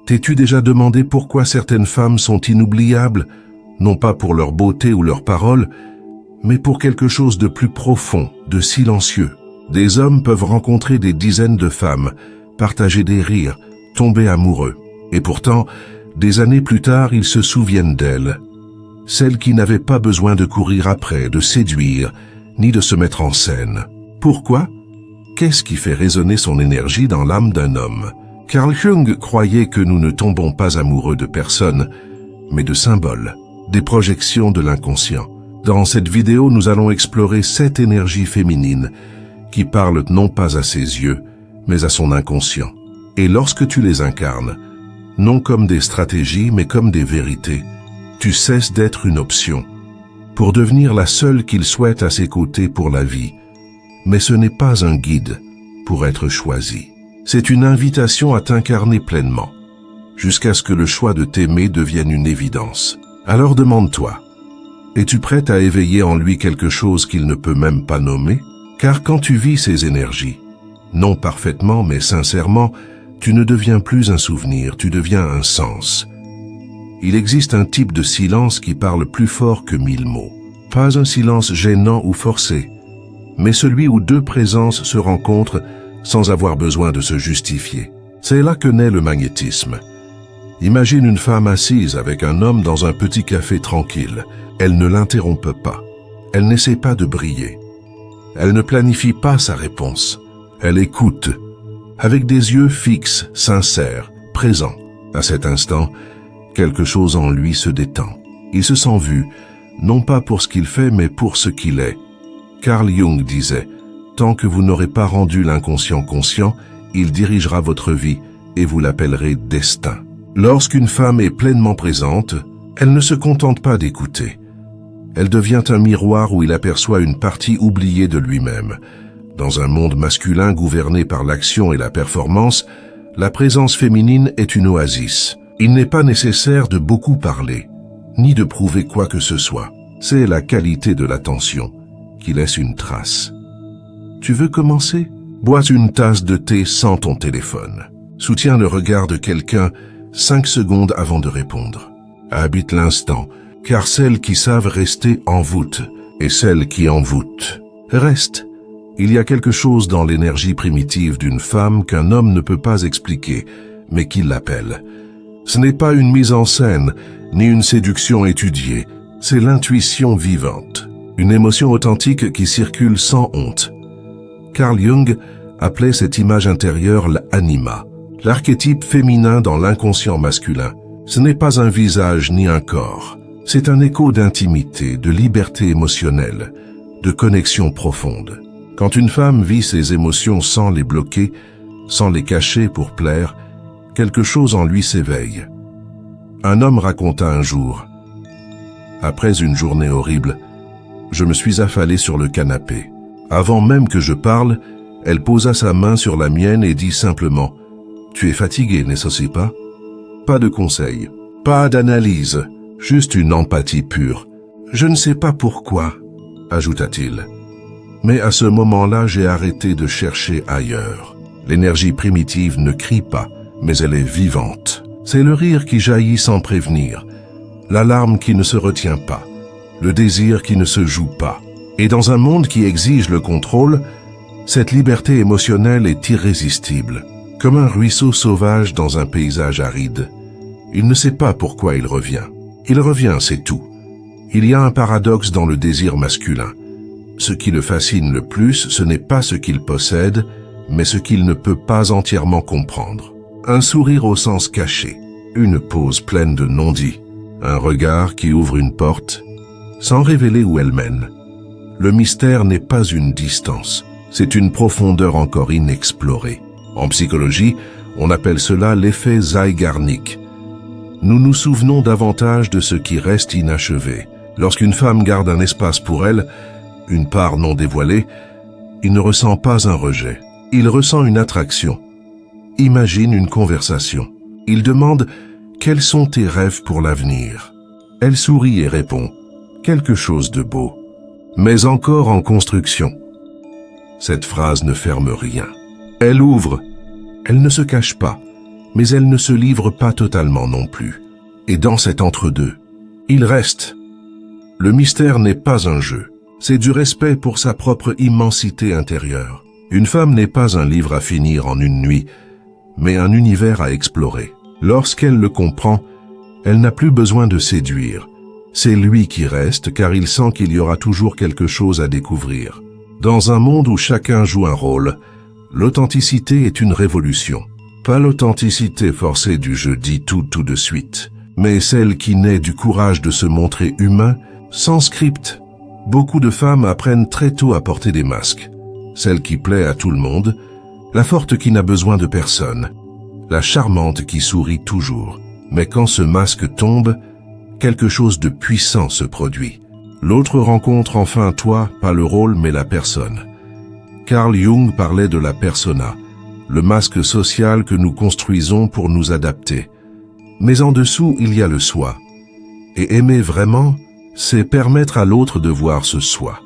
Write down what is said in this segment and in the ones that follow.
T'es-tu déjà demandé pourquoi certaines femmes sont inoubliables, non pas pour leur beauté ou leurs paroles, mais pour quelque chose de plus profond, de silencieux? Des hommes peuvent rencontrer des dizaines de femmes, partager des rires, tomber amoureux. Et pourtant, des années plus tard, ils se souviennent d'elles. Celles qui n'avaient pas besoin de courir après, de séduire, ni de se mettre en scène. Pourquoi? Qu'est-ce qui fait résonner son énergie dans l'âme d'un homme? Carl Jung croyait que nous ne tombons pas amoureux de personnes, mais de symboles, des projections de l'inconscient. Dans cette vidéo, nous allons explorer 7 énergies féminines qui parlent non pas à ses yeux, mais à son inconscient. Et lorsque tu les incarnes, non comme des stratégies, mais comme des vérités, tu cesses d'être une option, pour devenir la seule qu'il souhaite à ses côtés pour la vie. Mais ce n'est pas un guide pour être choisi. C'est une invitation à t'incarner pleinement, jusqu'à ce que le choix de t'aimer devienne une évidence. Alors demande-toi, es-tu prête à éveiller en lui quelque chose qu'il ne peut même pas nommer? Car quand tu vis ces énergies, non parfaitement mais sincèrement, tu ne deviens plus un souvenir, tu deviens un sens. Il existe un type de silence qui parle plus fort que 1000 mots. Pas un silence gênant ou forcé, mais celui où deux présences se rencontrent sans avoir besoin de se justifier. C'est là que naît le magnétisme. Imagine une femme assise avec un homme dans un petit café tranquille. Elle ne l'interrompt pas. Elle n'essaie pas de briller. Elle ne planifie pas sa réponse. Elle écoute, avec des yeux fixes, sincères, présents. À cet instant, quelque chose en lui se détend. Il se sent vu, non pas pour ce qu'il fait, mais pour ce qu'il est. Carl Jung disait, « Tant que vous n'aurez pas rendu l'inconscient conscient, il dirigera votre vie et vous l'appellerez destin. » Lorsqu'une femme est pleinement présente, elle ne se contente pas d'écouter. Elle devient un miroir où il aperçoit une partie oubliée de lui-même. Dans un monde masculin gouverné par l'action et la performance, la présence féminine est une oasis. Il n'est pas nécessaire de beaucoup parler, ni de prouver quoi que ce soit. C'est la qualité de l'attention qui laisse une trace. Tu veux commencer? Bois une tasse de thé sans ton téléphone. Soutiens le regard de quelqu'un 5 secondes avant de répondre. Habite l'instant, car celles qui savent rester envoûtent, et celles qui envoûtent restent. Il y a quelque chose dans l'énergie primitive d'une femme qu'un homme ne peut pas expliquer, mais qui l'appelle. Ce n'est pas une mise en scène, ni une séduction étudiée, c'est l'intuition vivante, une émotion authentique qui circule sans honte. Carl Jung appelait cette image intérieure l'anima, l'archétype féminin dans l'inconscient masculin. Ce n'est pas un visage ni un corps, c'est un écho d'intimité, de liberté émotionnelle, de connexion profonde. Quand une femme vit ses émotions sans les bloquer, sans les cacher pour plaire, quelque chose en lui s'éveille. Un homme raconta un jour, « Après une journée horrible, je me suis affalé sur le canapé. Avant même que je parle, elle posa sa main sur la mienne et dit simplement, « Tu es fatigué, n'est-ce pas ?» Pas de conseil, pas d'analyse, juste une empathie pure. « Je ne sais pas pourquoi », ajouta-t-il. Mais à ce moment-là, j'ai arrêté de chercher ailleurs. L'énergie primitive ne crie pas, mais elle est vivante. C'est le rire qui jaillit sans prévenir, la larme qui ne se retient pas, le désir qui ne se joue pas. Et dans un monde qui exige le contrôle, cette liberté émotionnelle est irrésistible, comme un ruisseau sauvage dans un paysage aride. Il ne sait pas pourquoi il revient. Il revient, c'est tout. Il y a un paradoxe dans le désir masculin. Ce qui le fascine le plus, ce n'est pas ce qu'il possède, mais ce qu'il ne peut pas entièrement comprendre. Un sourire au sens caché, une pose pleine de non-dits, un regard qui ouvre une porte, sans révéler où elle mène. Le mystère n'est pas une distance, c'est une profondeur encore inexplorée. En psychologie, on appelle cela l'effet Zeigarnik. Nous nous souvenons davantage de ce qui reste inachevé. Lorsqu'une femme garde un espace pour elle, une part non dévoilée, il ne ressent pas un rejet. Il ressent une attraction. Imagine une conversation. Il demande « Quels sont tes rêves pour l'avenir ?» Elle sourit et répond « Quelque chose de beau, mais encore en construction. » Cette phrase ne ferme rien. Elle ouvre. Elle ne se cache pas, mais elle ne se livre pas totalement non plus. Et dans cet entre-deux, il reste. Le mystère n'est pas un jeu, c'est du respect pour sa propre immensité intérieure. Une femme n'est pas un livre à finir en une nuit, mais un univers à explorer. Lorsqu'elle le comprend, elle n'a plus besoin de séduire. C'est lui qui reste car il sent qu'il y aura toujours quelque chose à découvrir. Dans un monde où chacun joue un rôle, l'authenticité est une révolution. Pas l'authenticité forcée du je dis tout de suite, mais celle qui naît du courage de se montrer humain, sans script. Beaucoup de femmes apprennent très tôt à porter des masques. Celle qui plaît à tout le monde, la forte qui n'a besoin de personne, la charmante qui sourit toujours. Mais quand ce masque tombe, quelque chose de puissant se produit. L'autre rencontre enfin toi, pas le rôle mais la personne. Carl Jung parlait de la persona, le masque social que nous construisons pour nous adapter. Mais en dessous, il y a le soi. Et aimer vraiment, c'est permettre à l'autre de voir ce soi,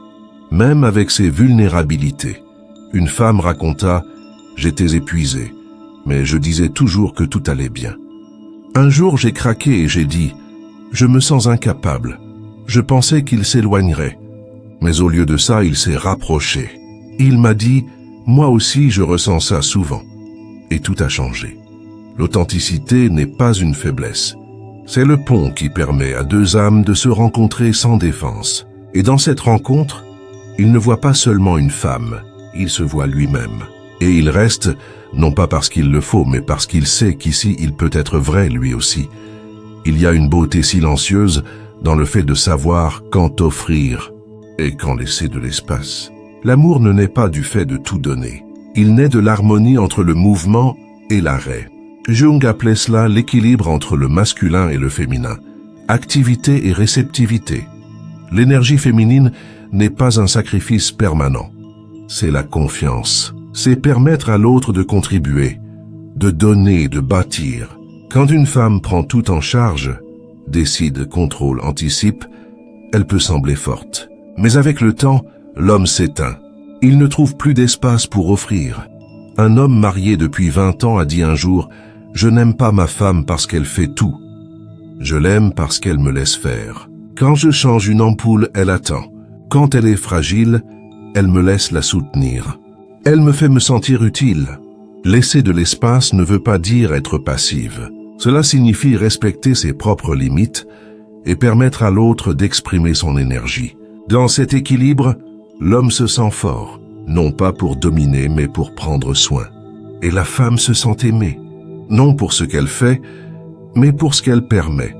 même avec ses vulnérabilités. Une femme raconta « J'étais épuisée, mais je disais toujours que tout allait bien. Un jour, j'ai craqué et j'ai dit « Je me sens incapable. Je pensais qu'il s'éloignerait. Mais au lieu de ça, il s'est rapproché. Il m'a dit « Moi aussi, je ressens ça souvent. » Et tout a changé. L'authenticité n'est pas une faiblesse. C'est le pont qui permet à deux âmes de se rencontrer sans défense. Et dans cette rencontre, il ne voit pas seulement une femme, il se voit lui-même. Et il reste, non pas parce qu'il le faut, mais parce qu'il sait qu'ici il peut être vrai lui aussi. Il y a une beauté silencieuse dans le fait de savoir quand offrir et quand laisser de l'espace. L'amour ne naît pas du fait de tout donner. Il naît de l'harmonie entre le mouvement et l'arrêt. Jung appelait cela l'équilibre entre le masculin et le féminin, activité et réceptivité. L'énergie féminine n'est pas un sacrifice permanent. C'est la confiance. C'est permettre à l'autre de contribuer, de donner, de bâtir. Quand une femme prend tout en charge, décide, contrôle, anticipe, elle peut sembler forte. Mais avec le temps, l'homme s'éteint. Il ne trouve plus d'espace pour offrir. Un homme marié depuis 20 ans a dit un jour « Je n'aime pas ma femme parce qu'elle fait tout. Je l'aime parce qu'elle me laisse faire. Quand je change une ampoule, elle attend. Quand elle est fragile, elle me laisse la soutenir. Elle me fait me sentir utile. » Laisser de l'espace ne veut pas dire être passive. Cela signifie respecter ses propres limites et permettre à l'autre d'exprimer son énergie. Dans cet équilibre, l'homme se sent fort, non pas pour dominer, mais pour prendre soin. Et la femme se sent aimée, non pour ce qu'elle fait, mais pour ce qu'elle permet.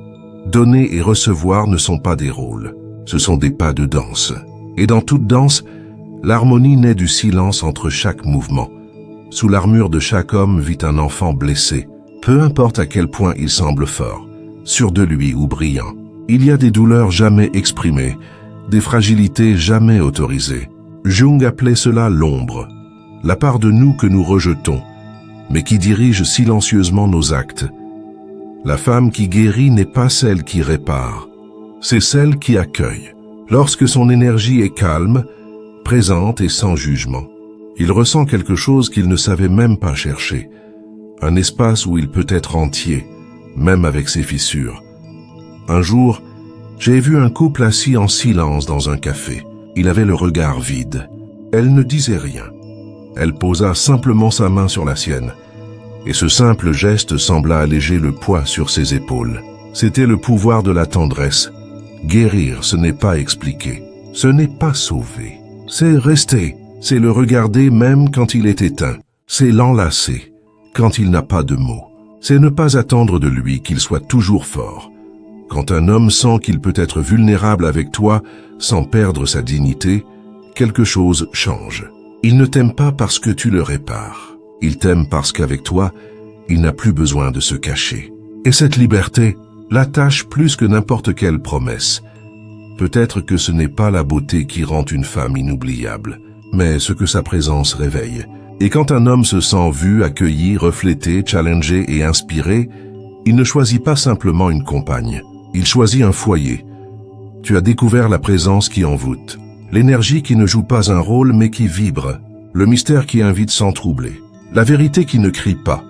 Donner et recevoir ne sont pas des rôles, ce sont des pas de danse. Et dans toute danse, l'harmonie naît du silence entre chaque mouvement. Sous l'armure de chaque homme vit un enfant blessé, peu importe à quel point il semble fort, sûr de lui ou brillant. Il y a des douleurs jamais exprimées, des fragilités jamais autorisées. Jung appelait cela l'ombre, la part de nous que nous rejetons, mais qui dirige silencieusement nos actes. La femme qui guérit n'est pas celle qui répare, c'est celle qui accueille. Lorsque son énergie est calme, présente et sans jugement, il ressent quelque chose qu'il ne savait même pas chercher, un espace où il peut être entier, même avec ses fissures. Un jour, j'ai vu un couple assis en silence dans un café. Il avait le regard vide. Elle ne disait rien. Elle posa simplement sa main sur la sienne, et ce simple geste sembla alléger le poids sur ses épaules. C'était le pouvoir de la tendresse. Guérir, ce n'est pas expliquer, ce n'est pas sauver. C'est rester, c'est le regarder même quand il est éteint, c'est l'enlacer quand il n'a pas de mots. C'est ne pas attendre de lui qu'il soit toujours fort. Quand un homme sent qu'il peut être vulnérable avec toi sans perdre sa dignité, quelque chose change. Il ne t'aime pas parce que tu le répares. Il t'aime parce qu'avec toi, il n'a plus besoin de se cacher. Et cette liberté l'attache plus que n'importe quelle promesse. Peut-être que ce n'est pas la beauté qui rend une femme inoubliable, mais ce que sa présence réveille. Et quand un homme se sent vu, accueilli, reflété, challengé et inspiré, il ne choisit pas simplement une compagne. Il choisit un foyer. Tu as découvert la présence qui envoûte, l'énergie qui ne joue pas un rôle mais qui vibre, le mystère qui invite sans troubler, la vérité qui ne crie pas,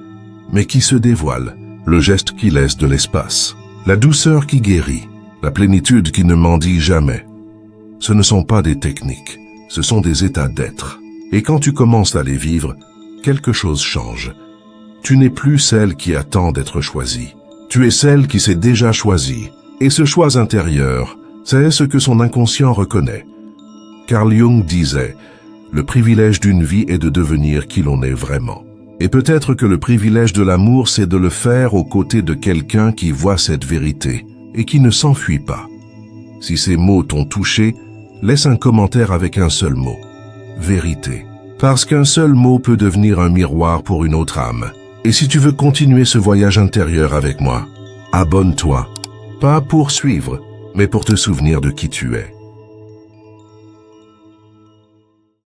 mais qui se dévoile, le geste qui laisse de l'espace, la douceur qui guérit, la plénitude qui ne mendie jamais. Ce ne sont pas des techniques, ce sont des états d'être. Et quand tu commences à les vivre, quelque chose change. Tu n'es plus celle qui attend d'être choisie. Tu es celle qui s'est déjà choisie. Et ce choix intérieur, c'est ce que son inconscient reconnaît. Carl Jung disait, « Le privilège d'une vie est de devenir qui l'on est vraiment. » Et peut-être que le privilège de l'amour, c'est de le faire aux côtés de quelqu'un qui voit cette vérité et qui ne s'enfuit pas. Si ces mots t'ont touché, laisse un commentaire avec un seul mot. Vérité. Parce qu'un seul mot peut devenir un miroir pour une autre âme. Et si tu veux continuer ce voyage intérieur avec moi, abonne-toi. Pas pour suivre, mais pour te souvenir de qui tu es.